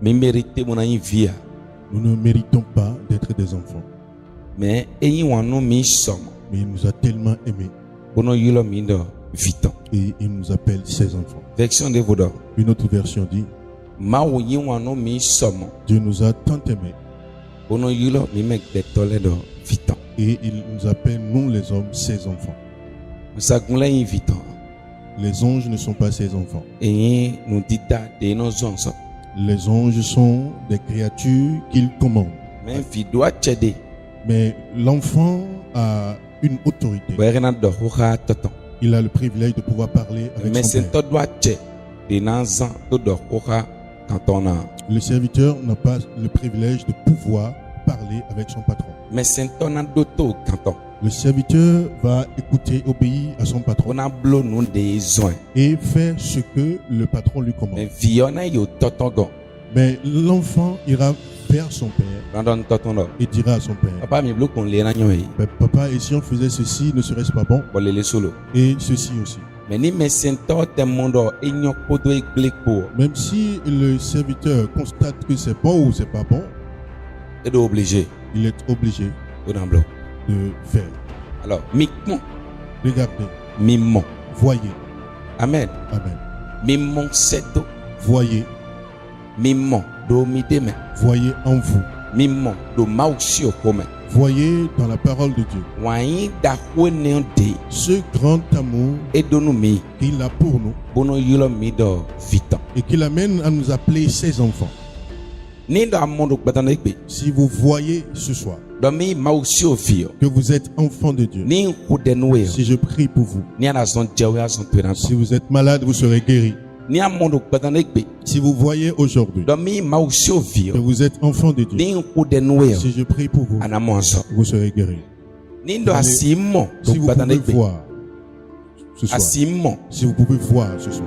Mais mériter mon vie. Nous ne méritons pas d'être des enfants. Mais il nous a tellement aimés. Et il nous appelle ses enfants. Version de Vaudor. Une autre version dit, Dieu nous a tant aimés. Et il nous appelle, nous les hommes, ses enfants. Les anges ne sont pas ses enfants. Les anges sont des créatures qu'il commande. Mais l'enfant a une autorité. Il a le privilège de pouvoir parler avec son père. Le serviteur n'a pas le privilège de pouvoir parler avec son patron. Le serviteur va écouter, obéir à son patron et faire ce que le patron lui commande. Mais l'enfant ira vers son père et dira à son père, papa, et si on faisait ceci, ne serait-ce pas bon? Et ceci aussi. Même si le serviteur constate que c'est bon ou c'est pas bon, il est obligé de faire. Alors, regardez, voyez. Amen. Amen. Voyez. Voyez en vous. Voyez dans la parole de Dieu ce grand amour qu'il a pour nous et qu'il amène à nous appeler ses enfants. Si vous voyez ce soir que vous êtes enfant de Dieu, si je prie pour vous, si vous êtes malade, vous serez guéri. Si vous voyez aujourd'hui que vous êtes enfant de Dieu, si je prie pour vous, vous serez guéri. Si vous pouvez voir ce soir, si vous pouvez voir ce soir,